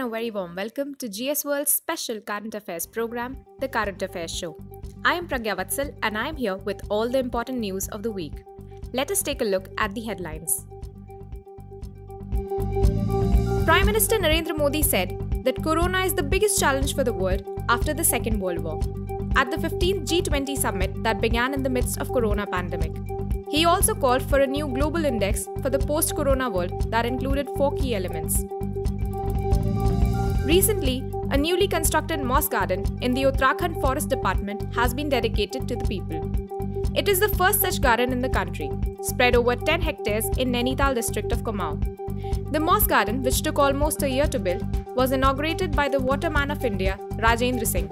and a very warm welcome to GS World's special current affairs program, The Current Affairs Show. I am Pragya Vatsal and I am here with all the important news of the week. Let us take a look at the headlines. Prime Minister Narendra Modi said that Corona is the biggest challenge for the world after the Second World War, at the 15th G20 summit that began in the midst of Corona pandemic. He also called for a new global index for the post-Corona world that included 4 key elements. Recently, a newly constructed moss garden in the Uttarakhand Forest Department has been dedicated to the people. It is the first such garden in the country, spread over 10 hectares in Nainital district of Kumaon. The moss garden, which took almost a year to build, was inaugurated by the Waterman of India, Rajendra Singh,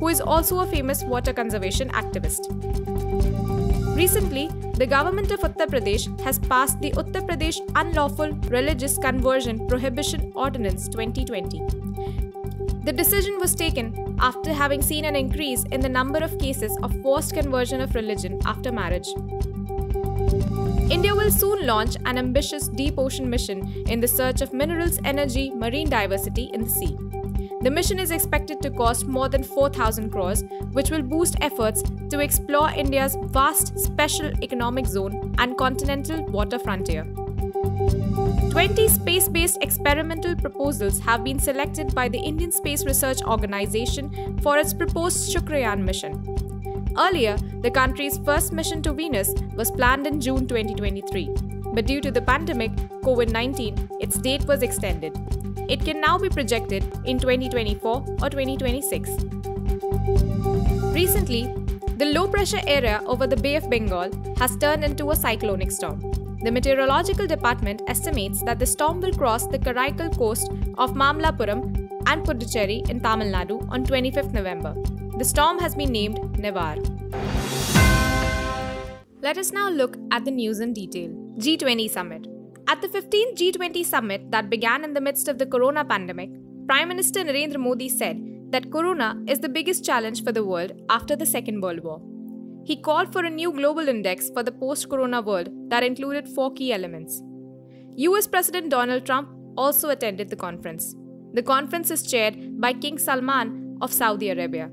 who is also a famous water conservation activist. Recently, the government of Uttar Pradesh has passed the Uttar Pradesh Unlawful Religious Conversion Prohibition Ordinance 2020. The decision was taken after having seen an increase in the number of cases of forced conversion of religion after marriage. India will soon launch an ambitious deep ocean mission in the search of minerals, energy, marine diversity in the sea. The mission is expected to cost more than 4,000 crores, which will boost efforts to explore India's vast special economic zone and continental water frontier. 20 space-based experimental proposals have been selected by the Indian Space Research Organisation for its proposed Shukrayaan mission. Earlier, the country's first mission to Venus was planned in June 2023, but due to the pandemic, COVID-19, its date was extended. It can now be projected in 2024 or 2026. Recently, the low-pressure area over the Bay of Bengal has turned into a cyclonic storm. The Meteorological Department estimates that the storm will cross the Karaikal coast of Mamlapuram and Puducherry in Tamil Nadu on 25th November. The storm has been named Nevar. Let us now look at the news in detail. G20 Summit. At the 15th G20 summit that began in the midst of the Corona pandemic, Prime Minister Narendra Modi said that Corona is the biggest challenge for the world after the Second World War. He called for a new global index for the post-Corona world that included 4 key elements. US President Donald Trump also attended the conference. The conference is chaired by King Salman of Saudi Arabia.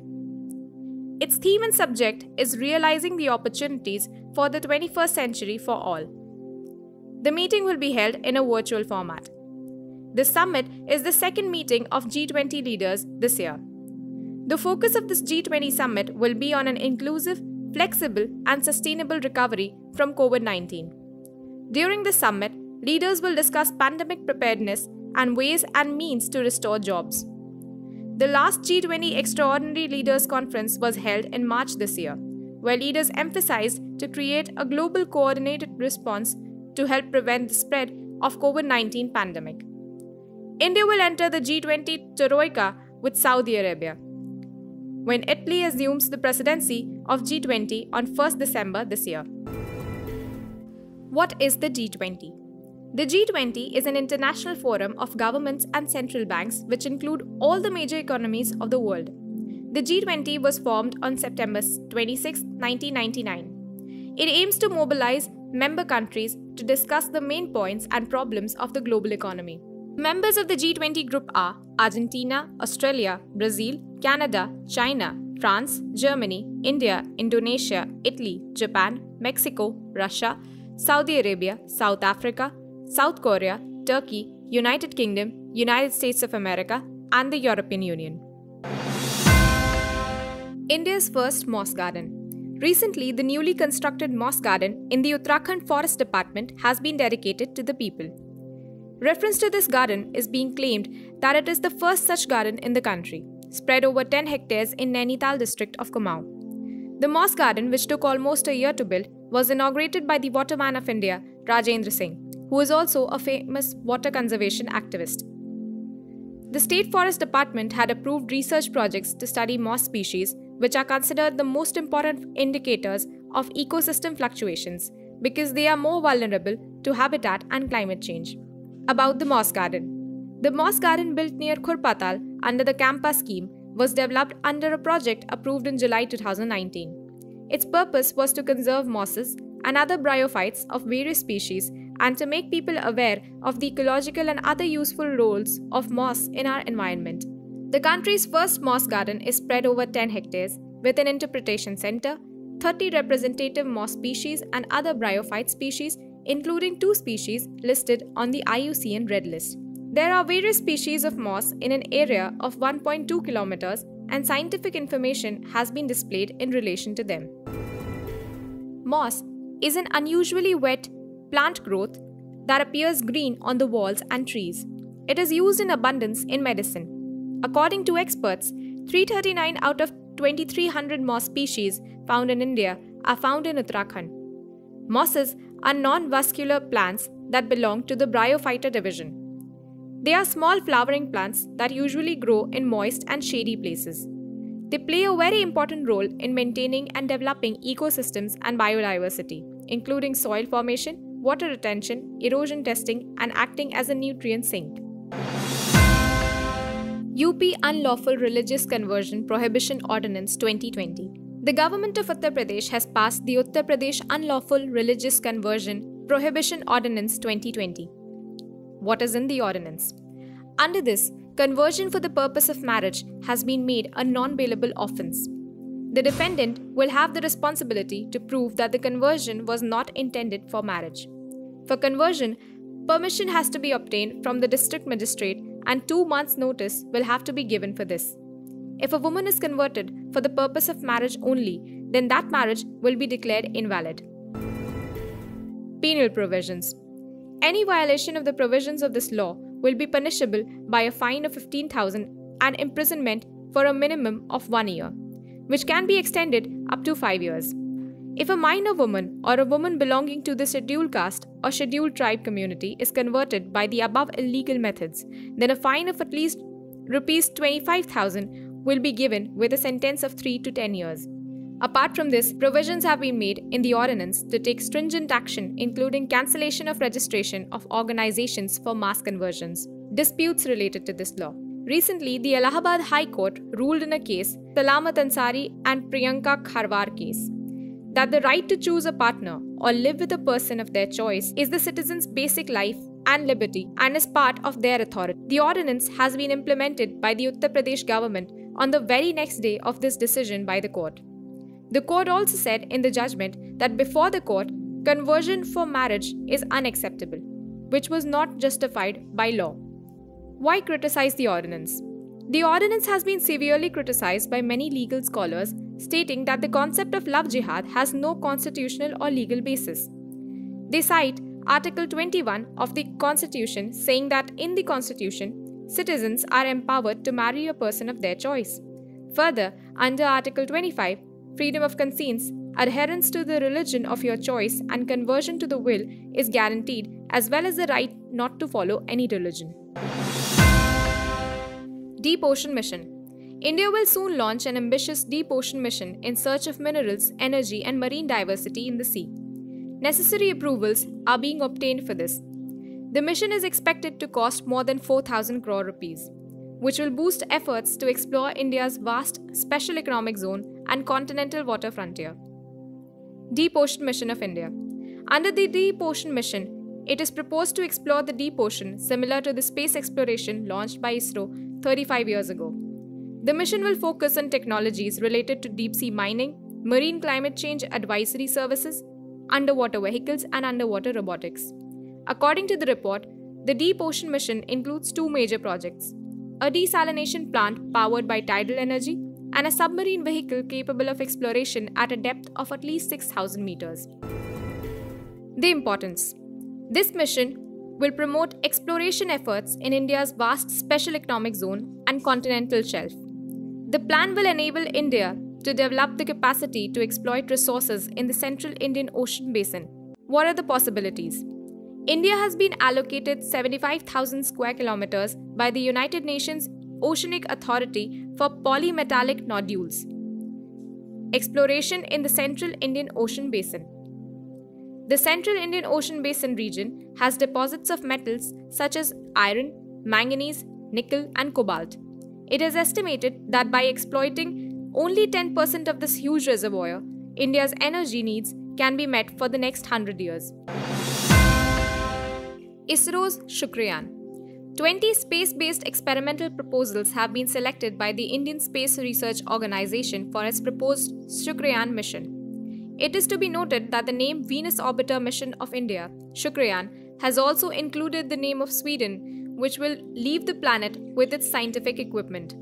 Its theme and subject is realizing the opportunities for the 21st century for all. The meeting will be held in a virtual format. The summit is the second meeting of G20 leaders this year. The focus of this G20 summit will be on an inclusive, flexible, and sustainable recovery from COVID-19. During the summit, leaders will discuss pandemic preparedness and ways and means to restore jobs. The last G20 Extraordinary Leaders Conference was held in March this year, where leaders emphasized to create a global coordinated response to help prevent the spread of COVID-19 pandemic. India will enter the G20 Troika with Saudi Arabia, when Italy assumes the presidency of G20 on 1st December this year. What is the G20? The G20 is an international forum of governments and central banks which include all the major economies of the world. The G20 was formed on September 26, 1999. It aims to mobilize member countries to discuss the main points and problems of the global economy. Members of the G20 group are Argentina, Australia, Brazil, Canada, China, France, Germany, India, Indonesia, Italy, Japan, Mexico, Russia, Saudi Arabia, South Africa, South Korea, Turkey, United Kingdom, United States of America, and the European Union. India's first moss garden. Recently, the newly constructed moss garden in the Uttarakhand Forest Department has been dedicated to the people. Reference to this garden is being claimed that it is the first such garden in the country, spread over 10 hectares in Nainital district of Kumaon. The moss garden, which took almost a year to build, was inaugurated by the Waterman of India, Rajendra Singh, who is also a famous water conservation activist. The State Forest Department had approved research projects to study moss species, which are considered the most important indicators of ecosystem fluctuations because they are more vulnerable to habitat and climate change. About the moss garden. The moss garden built near Khurpatal under the Campa scheme was developed under a project approved in July 2019. Its purpose was to conserve mosses and other bryophytes of various species and to make people aware of the ecological and other useful roles of moss in our environment. The country's first moss garden is spread over 10 hectares with an interpretation center, 30 representative moss species and other bryophyte species, including 2 species listed on the IUCN Red List. There are various species of moss in an area of 1.2 kilometers, and scientific information has been displayed in relation to them. Moss is an unusually wet plant growth that appears green on the walls and trees. It is used in abundance in medicine. According to experts, 339 out of 2,300 moss species found in India are found in Uttarakhand. Mosses are non-vascular plants that belong to the Bryophyta division. They are small flowering plants that usually grow in moist and shady places. They play a very important role in maintaining and developing ecosystems and biodiversity, including soil formation, water retention, erosion testing, and acting as a nutrient sink. UP Unlawful Religious Conversion Prohibition Ordinance 2020. The government of Uttar Pradesh has passed the Uttar Pradesh Unlawful Religious Conversion Prohibition Ordinance 2020. What is in the ordinance? Under this, conversion for the purpose of marriage has been made a non-bailable offence. The defendant will have the responsibility to prove that the conversion was not intended for marriage. For conversion, permission has to be obtained from the district magistrate and 2 months' notice will have to be given for this. If a woman is converted for the purpose of marriage only, then that marriage will be declared invalid. Penal provisions. Any violation of the provisions of this law will be punishable by a fine of 15,000 and imprisonment for a minimum of 1 year, which can be extended up to 5 years. If a minor woman or a woman belonging to the scheduled caste or scheduled tribe community is converted by the above illegal methods, then a fine of at least Rs 25,000 will be given with a sentence of 3 to 10 years. Apart from this, provisions have been made in the ordinance to take stringent action, including cancellation of registration of organizations for mass conversions. Disputes related to this law. Recently, the Allahabad High Court ruled in a case, Salamat Ansari and Priyanka Kharwar case, that the right to choose a partner or live with a person of their choice is the citizen's basic life and liberty and is part of their authority. The ordinance has been implemented by the Uttar Pradesh government on the very next day of this decision by the court. The court also said in the judgment that before the court, conversion for marriage is unacceptable, which was not justified by law. Why criticize the ordinance? The ordinance has been severely criticized by many legal scholars, stating that the concept of love jihad has no constitutional or legal basis. They cite Article 21 of the Constitution, saying that in the Constitution, citizens are empowered to marry a person of their choice. Further, under Article 25, freedom of conscience, adherence to the religion of your choice, and conversion to the will is guaranteed, as well as the right not to follow any religion. Deep Ocean Mission. India will soon launch an ambitious deep ocean mission in search of minerals, energy, and marine diversity in the sea. Necessary approvals are being obtained for this. The mission is expected to cost more than 4,000 crore rupees, which will boost efforts to explore India's vast special economic zone and continental water frontier. Deep Ocean Mission of India. Under the Deep Ocean Mission, it is proposed to explore the deep ocean similar to the space exploration launched by ISRO 35 years ago. The mission will focus on technologies related to deep-sea mining, marine climate change advisory services, underwater vehicles, and underwater robotics. According to the report, the Deep Ocean Mission includes 2 major projects: a desalination plant powered by tidal energy, and a submarine vehicle capable of exploration at a depth of at least 6,000 meters. The importance. This mission will promote exploration efforts in India's vast special economic zone and continental shelf. The plan will enable India to develop the capacity to exploit resources in the Central Indian Ocean Basin. What are the possibilities? India has been allocated 75,000 square kilometers by the United Nations Oceanic Authority for polymetallic nodules. Exploration in the Central Indian Ocean Basin. The Central Indian Ocean Basin region has deposits of metals such as iron, manganese, nickel, and cobalt. It is estimated that by exploiting only 10% of this huge reservoir, India's energy needs can be met for the next 100 years. ISRO's Shukrayan. 20 space-based experimental proposals have been selected by the Indian Space Research Organisation for its proposed Shukrayan mission. It is to be noted that the name Venus Orbiter Mission of India, Shukrayan, has also included the name of Sweden, which will leave the planet with its scientific equipment.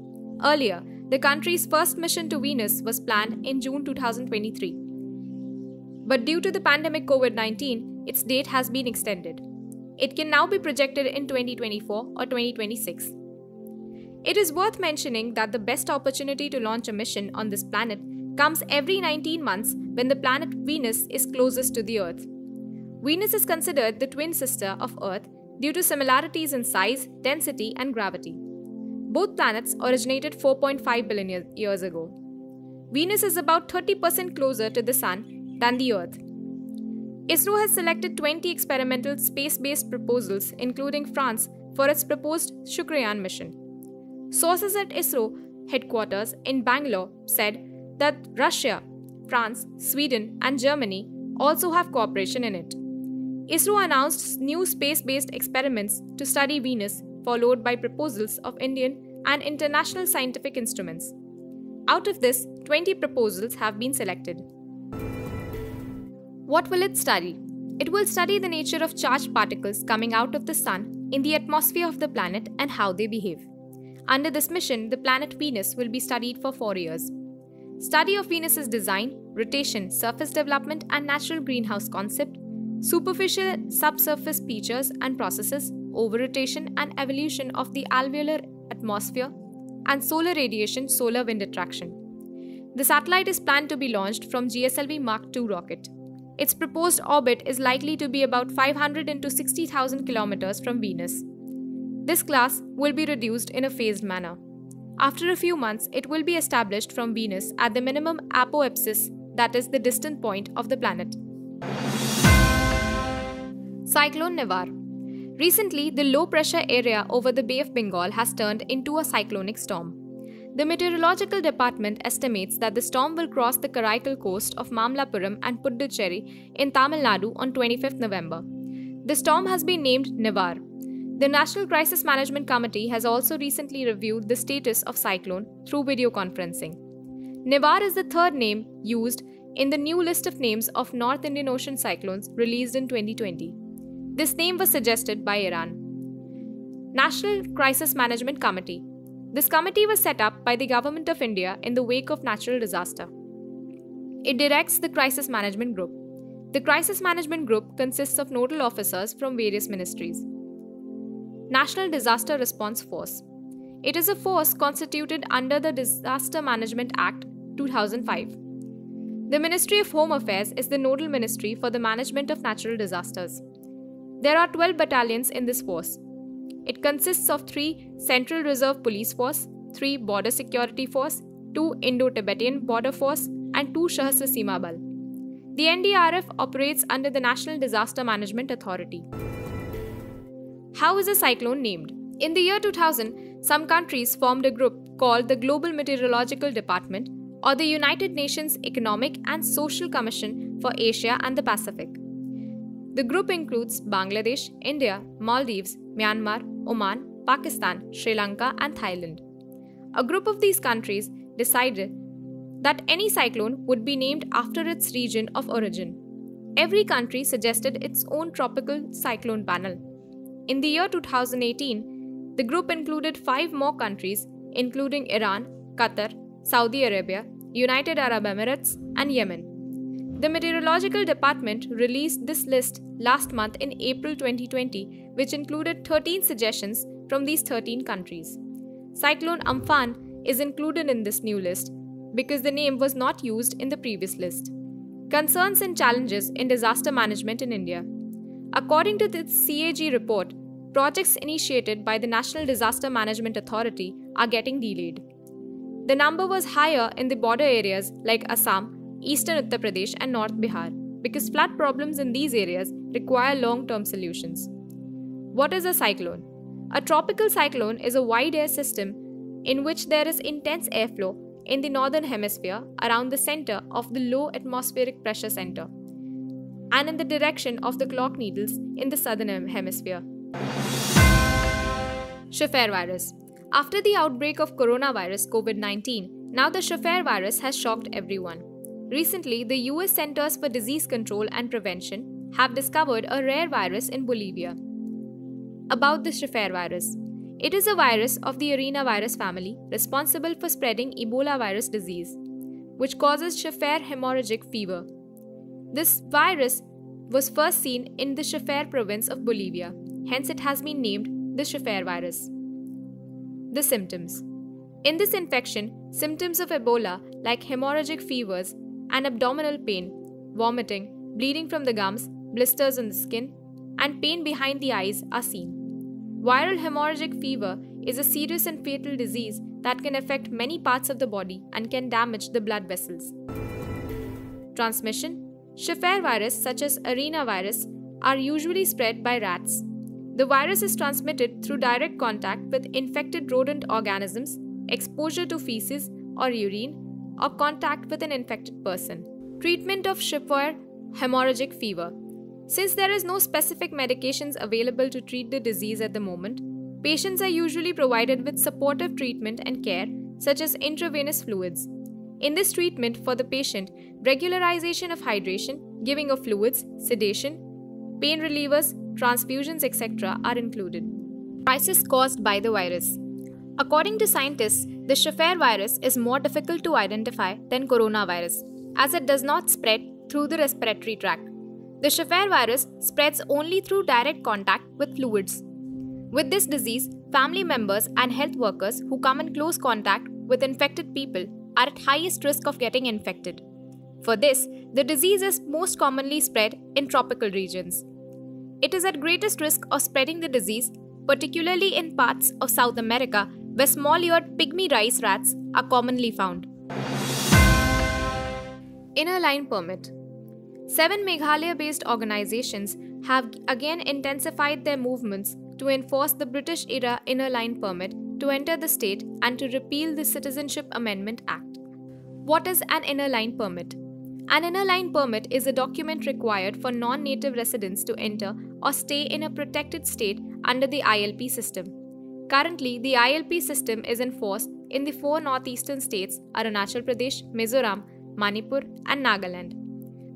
Earlier, the country's first mission to Venus was planned in June 2023. But due to the pandemic COVID-19, its date has been extended. It can now be projected in 2024 or 2026. It is worth mentioning that the best opportunity to launch a mission on this planet comes every 19 months when the planet Venus is closest to the Earth. Venus is considered the twin sister of Earth due to similarities in size, density, and gravity. Both planets originated 4.5 billion years ago. Venus is about 30% closer to the Sun than the Earth. ISRO has selected 20 experimental space-based proposals, including France, for its proposed Shukrayan mission. Sources at ISRO headquarters in Bangalore said that Russia, France, Sweden, and Germany also have cooperation in it. ISRO announced new space-based experiments to study Venus, followed by proposals of Indian and international scientific instruments. Out of this, 20 proposals have been selected. What will it study? It will study the nature of charged particles coming out of the Sun in the atmosphere of the planet and how they behave. Under this mission, the planet Venus will be studied for 4 years. Study of Venus's design, rotation, surface development and natural greenhouse concept, superficial subsurface features and processes, over-rotation and evolution of the alveolar atmosphere, and solar radiation, solar wind attraction. The satellite is planned to be launched from GSLV Mark II rocket. Its proposed orbit is likely to be about 500 into 60,000 kilometers from Venus. This class will be reduced in a phased manner. After a few months, it will be established from Venus at the minimum apoapsis, that is the distant point of the planet. Cyclone Nivar. Recently, the low-pressure area over the Bay of Bengal has turned into a cyclonic storm. The Meteorological Department estimates that the storm will cross the Karaikal coast of Mamlapuram and Puducherry in Tamil Nadu on 25th November. The storm has been named Nivar. The National Crisis Management Committee has also recently reviewed the status of cyclone through video conferencing. Nivar is the third name used in the new list of names of North Indian Ocean cyclones released in 2020. This name was suggested by Iran. National Crisis Management Committee. This committee was set up by the Government of India in the wake of natural disaster. It directs the Crisis Management Group. The Crisis Management Group consists of nodal officers from various ministries. National Disaster Response Force. It is a force constituted under the Disaster Management Act 2005. The Ministry of Home Affairs is the nodal ministry for the management of natural disasters. There are 12 battalions in this force. It consists of 3 Central Reserve Police Force, 3 Border Security Force, 2 Indo-Tibetan Border Force, and 2 Sahasra Seema Bal. The NDRF operates under the National Disaster Management Authority. How is a cyclone named? In the year 2000, some countries formed a group called the Global Meteorological Department or the United Nations Economic and Social Commission for Asia and the Pacific. The group includes Bangladesh, India, Maldives, Myanmar, Oman, Pakistan, Sri Lanka, and Thailand. A group of these countries decided that any cyclone would be named after its region of origin. Every country suggested its own tropical cyclone panel. In the year 2018, the group included 5 more countries, including Iran, Qatar, Saudi Arabia, United Arab Emirates, and Yemen. The Meteorological Department released this list last month in April 2020, which included 13 suggestions from these 13 countries. Cyclone Amphan is included in this new list because the name was not used in the previous list. Concerns and challenges in disaster management in India. According to the CAG report, projects initiated by the National Disaster Management Authority are getting delayed. The number was higher in the border areas like Assam, Eastern Uttar Pradesh and North Bihar because flood problems in these areas require long-term solutions. What is a cyclone? A tropical cyclone is a wide air system in which there is intense airflow in the northern hemisphere around the center of the low atmospheric pressure center and in the direction of the clock needles in the southern hemisphere. Shaffer virus. After the outbreak of coronavirus COVID-19, now the Shaffer virus has shocked everyone. Recently, the US Centers for Disease Control and Prevention have discovered a rare virus in Bolivia. About the Shaffer virus. It is a virus of the arenavirus family responsible for spreading Ebola virus disease, which causes Shaffer hemorrhagic fever. This virus was first seen in the Shaffer province of Bolivia, hence it has been named the Shaffer virus. The symptoms. In this infection, symptoms of Ebola like hemorrhagic fevers and abdominal pain, vomiting, bleeding from the gums, blisters on the skin, and pain behind the eyes are seen. Viral hemorrhagic fever is a serious and fatal disease that can affect many parts of the body and can damage the blood vessels. Transmission. Shaffer virus such as arenavirus are usually spread by rats. The virus is transmitted through direct contact with infected rodent organisms, exposure to feces or urine, or contact with an infected person. Treatment of Shaffer hemorrhagic fever. Since there is no specific medications available to treat the disease at the moment, patients are usually provided with supportive treatment and care such as intravenous fluids. In this treatment for the patient, regularization of hydration, giving of fluids, sedation, pain relievers, transfusions, etc. are included. Crisis caused by the virus. According to scientists, the Shaffer virus is more difficult to identify than coronavirus, as it does not spread through the respiratory tract. The Shaffer virus spreads only through direct contact with fluids. With this disease, family members and health workers who come in close contact with infected people are at highest risk of getting infected. For this, the disease is most commonly spread in tropical regions. It is at greatest risk of spreading the disease, particularly in parts of South America where small-eared pygmy rice rats are commonly found. Inner Line Permit. 7 Meghalaya-based organizations have again intensified their movements to enforce the British-era Inner Line Permit to enter the state and to repeal the Citizenship Amendment Act. What is an Inner Line Permit? An Inner Line Permit is a document required for non-native residents to enter or stay in a protected state under the ILP system. Currently, the ILP system is enforced in the 4 northeastern states Arunachal Pradesh, Mizoram, Manipur, and Nagaland.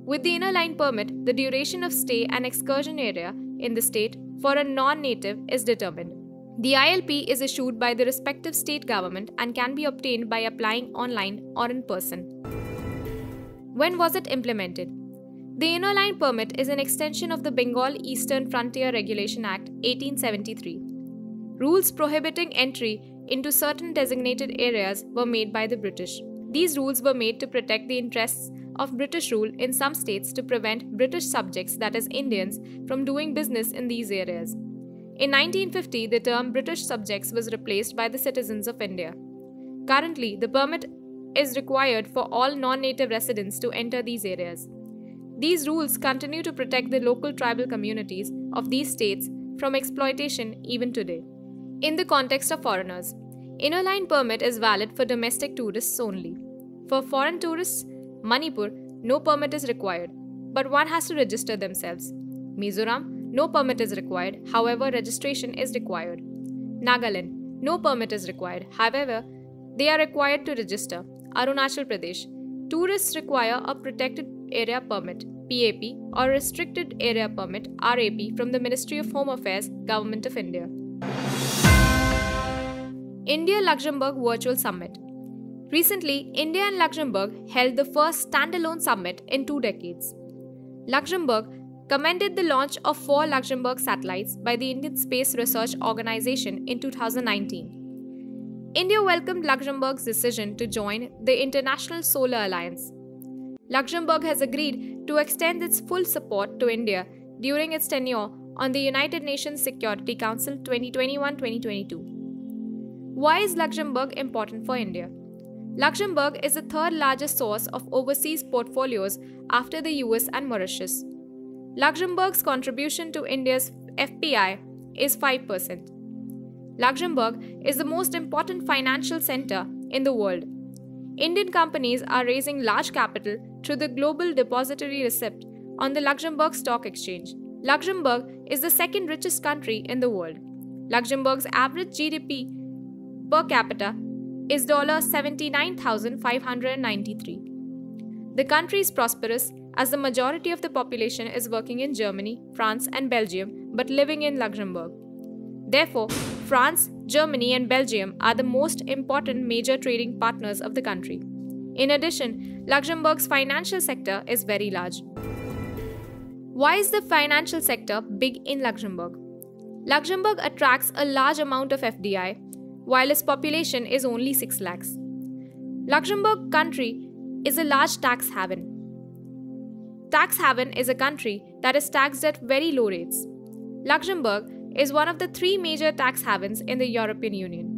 With the Inner Line Permit, the duration of stay and excursion area in the state for a non-native is determined. The ILP is issued by the respective state government and can be obtained by applying online or in person. When was it implemented? The Inner Line Permit is an extension of the Bengal Eastern Frontier Regulation Act 1873. Rules prohibiting entry into certain designated areas were made by the British. These rules were made to protect the interests of British rule in some states to prevent British subjects, that is Indians, from doing business in these areas. In 1950, the term British subjects was replaced by the citizens of India. Currently, the permit is required for all non-native residents to enter these areas. These rules continue to protect the local tribal communities of these states from exploitation even today. In the context of foreigners, Inner Line Permit is valid for domestic tourists only. For foreign tourists, Manipur, no permit is required, but one has to register themselves. Mizoram, no permit is required, however, registration is required. Nagaland, no permit is required, however, they are required to register. Arunachal Pradesh, tourists require a Protected Area Permit (PAP) or Restricted Area Permit (RAP) from the Ministry of Home Affairs, Government of India. India-Luxembourg Virtual Summit. Recently, India and Luxembourg held the first standalone summit in 2 decades. Luxembourg commended the launch of 4 Luxembourg satellites by the Indian Space Research Organization in 2019. India welcomed Luxembourg's decision to join the International Solar Alliance. Luxembourg has agreed to extend its full support to India during its tenure on the United Nations Security Council 2021-2022. Why is Luxembourg important for India? Luxembourg is the 3rd largest source of overseas portfolios after the US and Mauritius. Luxembourg's contribution to India's FPI is 5%. Luxembourg is the most important financial center in the world. Indian companies are raising large capital through the Global Depository Receipt on the Luxembourg Stock Exchange. Luxembourg is the second richest country in the world. Luxembourg's average GDP per capita is $79,593. The country is prosperous as the majority of the population is working in Germany, France, and Belgium but living in Luxembourg. Therefore, France, Germany, and Belgium are the most important major trading partners of the country. In addition, Luxembourg's financial sector is very large. Why is the financial sector big in Luxembourg? Luxembourg attracts a large amount of FDI, while its population is only 6 lakhs. Luxembourg country is a large tax haven. Tax haven is a country that is taxed at very low rates. Luxembourg is one of the 3 major tax havens in the European Union.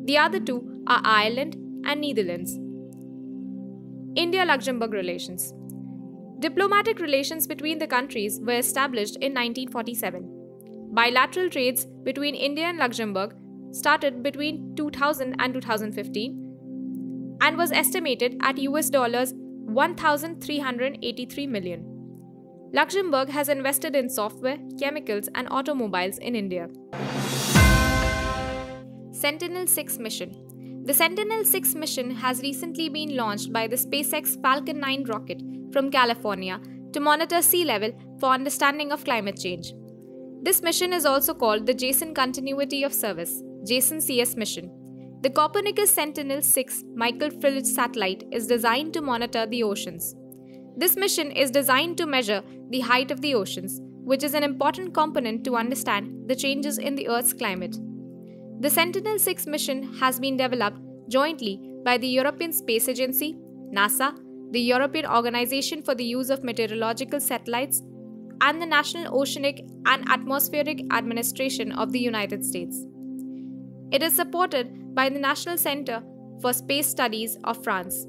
The other 2 are Ireland and Netherlands. India-Luxembourg relations. Diplomatic relations between the countries were established in 1947. Bilateral trades between India and Luxembourg started between 2000 and 2015 and was estimated at US dollars 1,383 million. Luxembourg has invested in software, chemicals, and automobiles in India. Sentinel-6 mission. The Sentinel-6 mission has recently been launched by the SpaceX Falcon 9 rocket from California to monitor sea level for understanding of climate change. This mission is also called the JASON Continuity of Service (JASON-CS) mission. The Copernicus Sentinel-6 microfluidic satellite is designed to monitor the oceans. This mission is designed to measure the height of the oceans, which is an important component to understand the changes in the Earth's climate. The Sentinel-6 mission has been developed jointly by the European Space Agency, NASA, the European Organization for the Use of Meteorological Satellites, and the National Oceanic and Atmospheric Administration of the United States. It is supported by the National Center for Space Studies of France.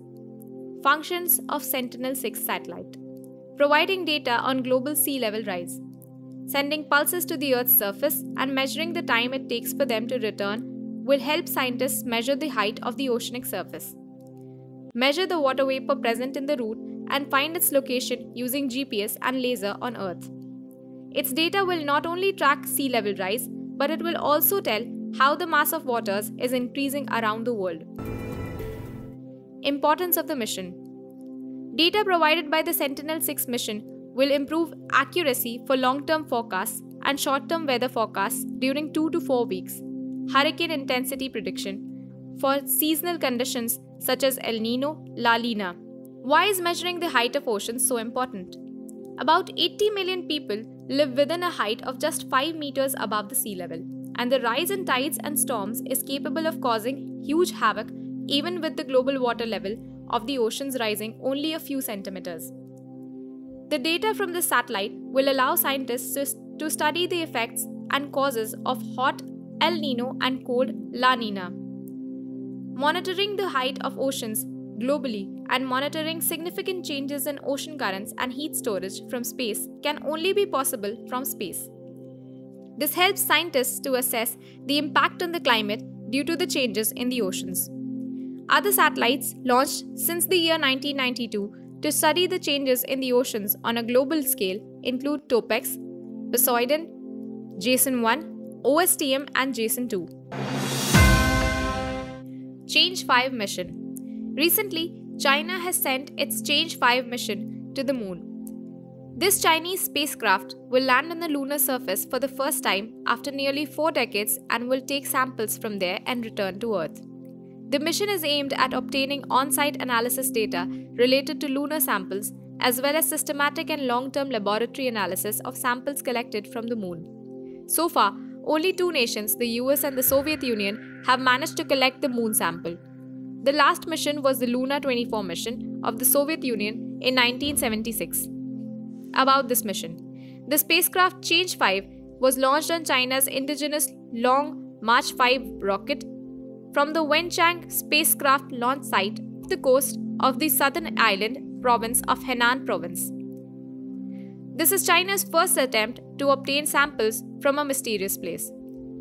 Functions of Sentinel-6 satellite: providing data on global sea level rise, sending pulses to the Earth's surface and measuring the time it takes for them to return will help scientists measure the height of the oceanic surface, measure the water vapor present in the route, and find its location using GPS and laser on Earth. Its data will not only track sea level rise, but it will also tell how the mass of waters is increasing around the world. Importance of the mission. Data provided by the Sentinel-6 mission will improve accuracy for long-term forecasts and short-term weather forecasts during 2 to 4 weeks, hurricane intensity prediction for seasonal conditions such as El Nino, La Nina. Why is measuring the height of oceans so important? About 80 million people live within a height of just 5 meters above the sea level, and the rise in tides and storms is capable of causing huge havoc even with the global water level of the oceans rising only a few centimeters. The data from the satellite will allow scientists to study the effects and causes of hot El Nino and cold La Nina. Monitoring the height of oceans globally and monitoring significant changes in ocean currents and heat storage from space can only be possible from space. This helps scientists to assess the impact on the climate due to the changes in the oceans. Other satellites launched since the year 1992 to study the changes in the oceans on a global scale include TOPEX, Poseidon, JASON-1, OSTM, and JASON-2. Change-5 mission. Recently, China has sent its Change-5 mission to the moon. This Chinese spacecraft will land on the lunar surface for the first time after nearly 4 decades and will take samples from there and return to Earth. The mission is aimed at obtaining on-site analysis data related to lunar samples as well as systematic and long-term laboratory analysis of samples collected from the moon. So far, only 2 nations, the US and the Soviet Union, have managed to collect the moon sample. The last mission was the Luna 24 mission of the Soviet Union in 1976. About this mission, the spacecraft Change-5 was launched on China's indigenous Long March 5 rocket from the Wenchang spacecraft launch site off the coast of the southern island province of Henan Province. This is China's first attempt to obtain samples from a mysterious place.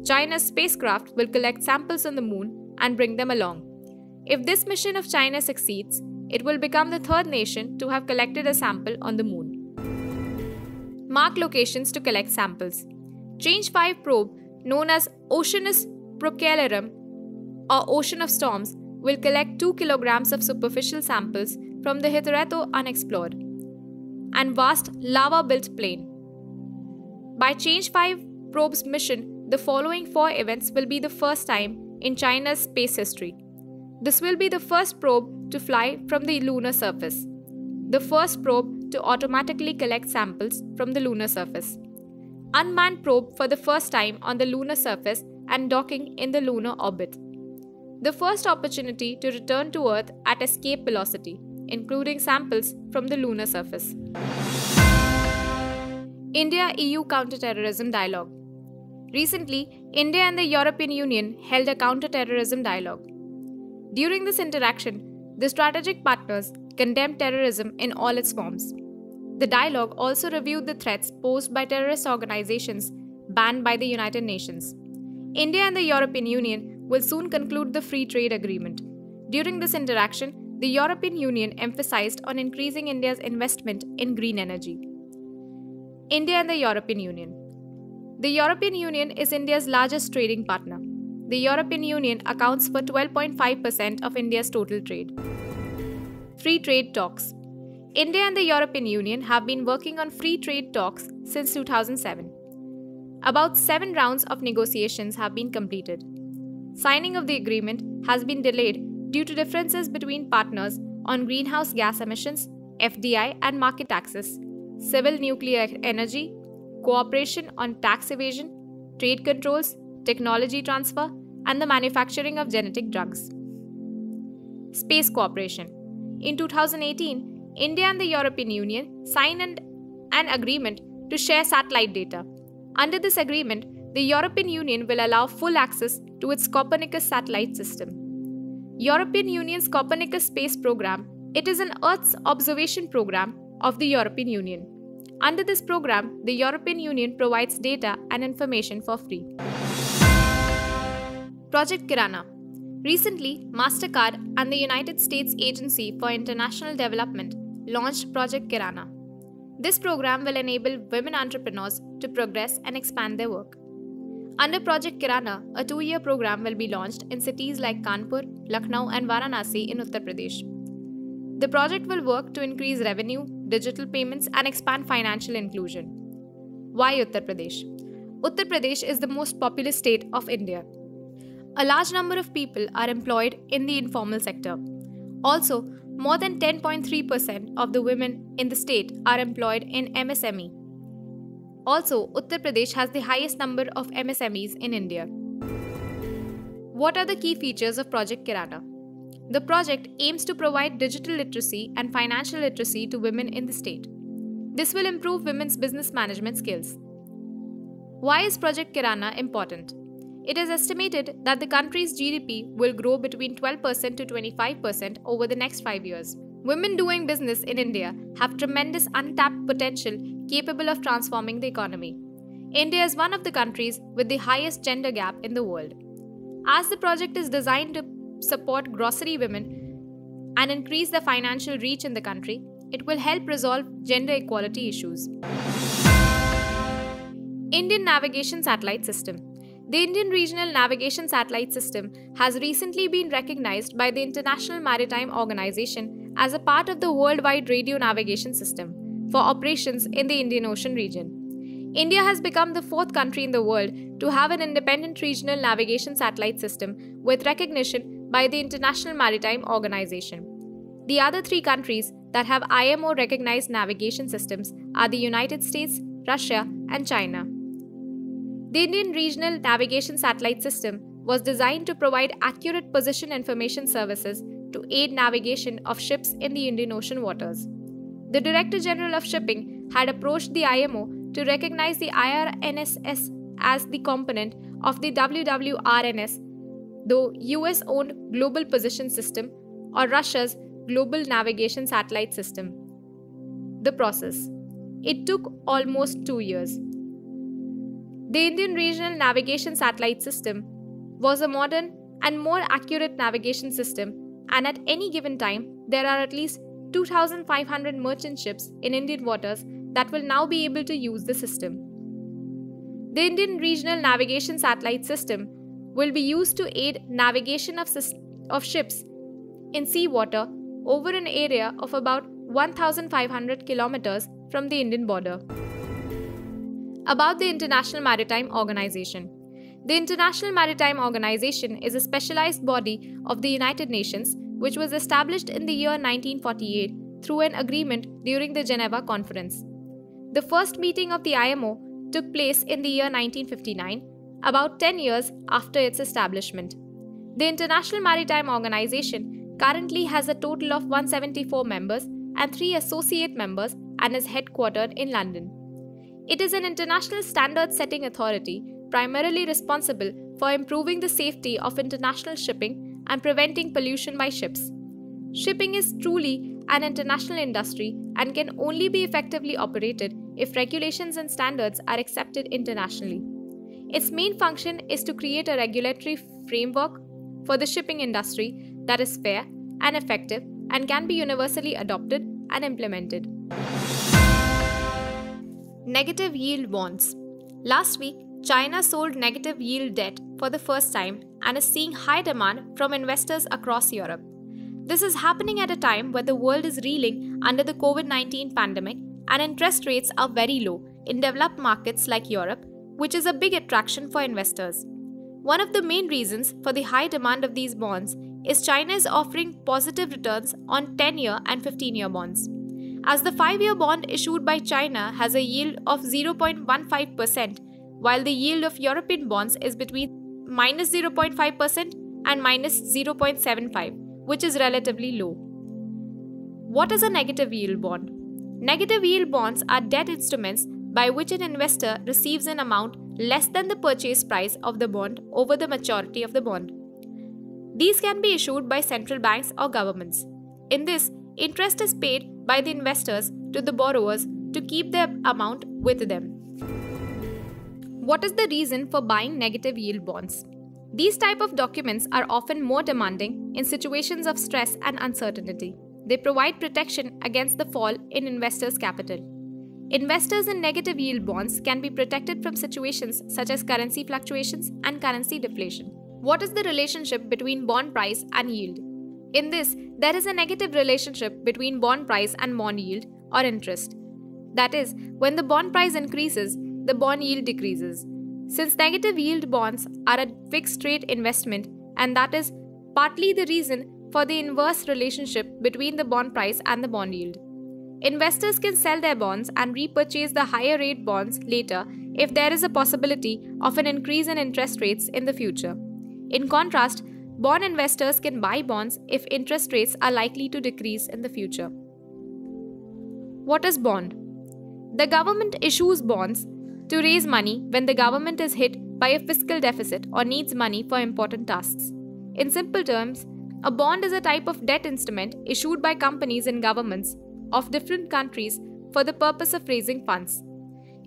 China's spacecraft will collect samples on the moon and bring them along. If this mission of China succeeds, it will become the 3rd nation to have collected a sample on the moon. Mark locations to collect samples. Change 5 probe, known as Oceanus Procellarum or Ocean of Storms, will collect 2 kilograms of superficial samples from the hitherto unexplored and vast lava-built plain. By Change 5 probe's mission, the following 4 events will be the first time in China's space history. This will be the first probe to fly from the lunar surface, the first probe to automatically collect samples from the lunar surface, unmanned probe for the first time on the lunar surface and docking in the lunar orbit, the first opportunity to return to Earth at escape velocity, including samples from the lunar surface. India-EU counter-terrorism dialogue. Recently, India and the European Union held a counter-terrorism dialogue. During this interaction, the strategic partners condemned terrorism in all its forms. The dialogue also reviewed the threats posed by terrorist organizations banned by the United Nations. India and the European Union will soon conclude the free trade agreement. During this interaction, the European Union emphasized on increasing India's investment in green energy. India and the European Union. The European Union is India's largest trading partner. The European Union accounts for 12.5% of India's total trade. Free trade talks. India and the European Union have been working on free trade talks since 2007. About 7 rounds of negotiations have been completed. Signing of the agreement has been delayed due to differences between partners on greenhouse gas emissions, FDI and market access, civil nuclear energy, cooperation on tax evasion, trade controls, technology transfer, and the manufacturing of genetic drugs. Space cooperation. In 2018, India and the European Union signed an agreement to share satellite data. Under this agreement, the European Union will allow full access to its Copernicus satellite system. European Union's Copernicus space program, it is an Earth's observation program of the European Union. Under this program, the European Union provides data and information for free. Project Kirana. Recently, MasterCard and the United States Agency for International Development launched Project Kirana. This program will enable women entrepreneurs to progress and expand their work. Under Project Kirana, a 2-year program will be launched in cities like Kanpur, Lucknow and Varanasi in Uttar Pradesh. The project will work to increase revenue, digital payments and expand financial inclusion. Why Uttar Pradesh? Uttar Pradesh is the most populous state of India. A large number of people are employed in the informal sector. Also, more than 10.3% of the women in the state are employed in MSME. Also, Uttar Pradesh has the highest number of MSMEs in India. What are the key features of Project Kirana? The project aims to provide digital literacy and financial literacy to women in the state. This will improve women's business management skills. Why is Project Kirana important? It is estimated that the country's GDP will grow between 12% to 25% over the next 5 years. Women doing business in India have tremendous untapped potential capable of transforming the economy. India is one of the countries with the highest gender gap in the world. As the project is designed to support grocery women and increase the financial reach in the country, it will help resolve gender equality issues. Indian Navigation Satellite System. The Indian Regional Navigation Satellite System has recently been recognized by the International Maritime Organization as a part of the Worldwide Radio Navigation System for operations in the Indian Ocean region. India has become the 4th country in the world to have an independent regional navigation satellite system with recognition by the International Maritime Organization. The other 3 countries that have IMO-recognized navigation systems are the United States, Russia, and China. The Indian Regional Navigation Satellite System was designed to provide accurate position information services to aid navigation of ships in the Indian Ocean waters. The Director General of Shipping had approached the IMO to recognize the IRNSS as the component of the WWRNS, the US-owned Global Position System or Russia's Global Navigation Satellite System. The process. It took almost 2 years. The Indian Regional Navigation Satellite System was a modern and more accurate navigation system, and at any given time, there are at least 2,500 merchant ships in Indian waters that will now be able to use the system. The Indian Regional Navigation Satellite System will be used to aid navigation of ships in seawater over an area of about 1,500 kilometers from the Indian border. About the International Maritime Organization. The International Maritime Organization is a specialized body of the United Nations which was established in the year 1948 through an agreement during the Geneva Conference. The first meeting of the IMO took place in the year 1959, about 10 years after its establishment. The International Maritime Organization currently has a total of 174 members and 3 associate members and is headquartered in London. It is an international standard-setting authority primarily responsible for improving the safety of international shipping and preventing pollution by ships. Shipping is truly an international industry and can only be effectively operated if regulations and standards are accepted internationally. Its main function is to create a regulatory framework for the shipping industry that is fair and effective and can be universally adopted and implemented. Negative yield bonds. Last week, China sold negative yield debt for the first time and is seeing high demand from investors across Europe. This is happening at a time where the world is reeling under the COVID-19 pandemic and interest rates are very low in developed markets like Europe, which is a big attraction for investors. One of the main reasons for the high demand of these bonds is China is offering positive returns on 10-year and 15-year bonds. As the 5-year bond issued by China has a yield of 0.15%, while the yield of European bonds is between minus 0.5% and minus 0.75%, which is relatively low. What is a negative yield bond? Negative yield bonds are debt instruments by which an investor receives an amount less than the purchase price of the bond over the maturity of the bond. These can be issued by central banks or governments. In this, interest is paid by the investors to the borrowers to keep their amount with them. What is the reason for buying negative yield bonds? These type of documents are often more demanding in situations of stress and uncertainty. They provide protection against the fall in investors' capital. Investors in negative yield bonds can be protected from situations such as currency fluctuations and currency deflation. What is the relationship between bond price and yield? In this, there is a negative relationship between bond price and bond yield or interest. That is, when the bond price increases, the bond yield decreases. Since negative yield bonds are a fixed rate investment, and that is partly the reason for the inverse relationship between the bond price and the bond yield. Investors can sell their bonds and repurchase the higher rate bonds later if there is a possibility of an increase in interest rates in the future. In contrast, bond investors can buy bonds if interest rates are likely to decrease in the future. What is bond? The government issues bonds to raise money when the government is hit by a fiscal deficit or needs money for important tasks. In simple terms, a bond is a type of debt instrument issued by companies and governments of different countries for the purpose of raising funds.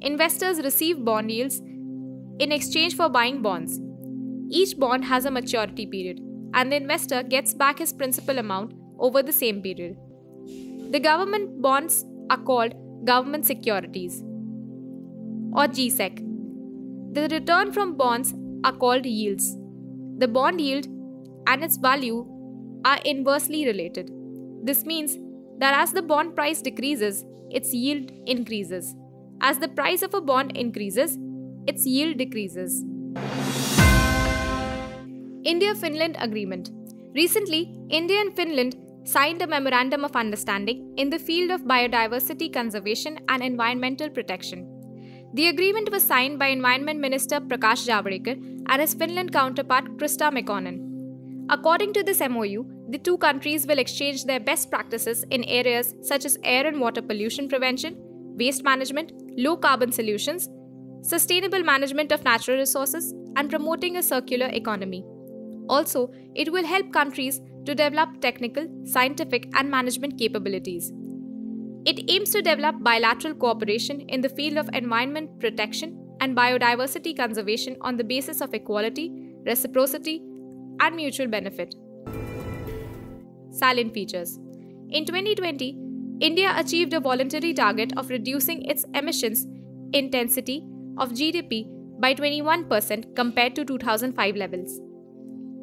Investors receive bond yields in exchange for buying bonds. Each bond has a maturity period, and the investor gets back his principal amount over the same period. The government bonds are called government securities, or GSEC. The return from bonds are called yields. The bond yield and its value are inversely related. This means that as the bond price decreases, its yield increases. As the price of a bond increases, its yield decreases. India-Finland Agreement. Recently, India and Finland signed a Memorandum of Understanding in the field of biodiversity conservation and environmental protection. The agreement was signed by Environment Minister Prakash Javadekar and his Finland counterpart Krista Mikkonen. According to this MOU, the two countries will exchange their best practices in areas such as air and water pollution prevention, waste management, low-carbon solutions, sustainable management of natural resources, and promoting a circular economy. Also, it will help countries to develop technical, scientific, and management capabilities. It aims to develop bilateral cooperation in the field of environment protection and biodiversity conservation on the basis of equality, reciprocity, and mutual benefit. Salient features. In 2020, India achieved a voluntary target of reducing its emissions intensity of GDP by 21% compared to 2005 levels.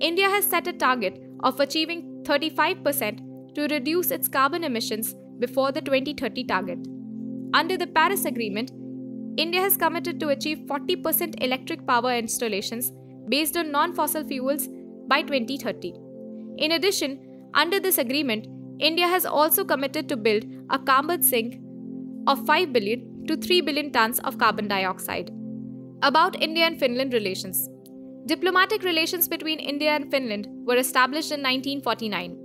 India has set a target of achieving 35% to reduce its carbon emissions before the 2030 target. Under the Paris Agreement, India has committed to achieve 40% electric power installations based on non-fossil fuels by 2030. In addition, under this agreement, India has also committed to build a carbon sink of 5 billion to 3 billion tons of carbon dioxide. About India and Finland relations. Diplomatic relations between India and Finland were established in 1949.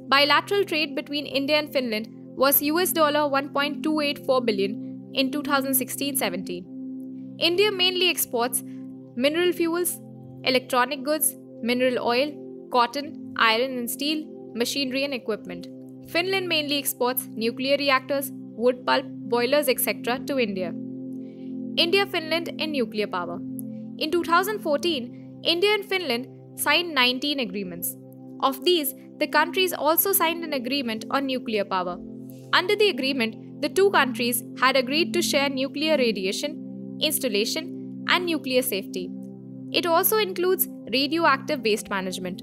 Bilateral trade between India and Finland was $1.284 billion in 2016-17. India mainly exports mineral fuels, electronic goods, mineral oil, cotton, iron and steel, machinery and equipment. Finland mainly exports nuclear reactors, wood pulp, boilers, etc. to India. India-Finland in nuclear power. In 2014, India and Finland signed 19 agreements. Of these, the countries also signed an agreement on nuclear power. Under the agreement, the two countries had agreed to share nuclear radiation, installation, and nuclear safety. It also includes radioactive waste management.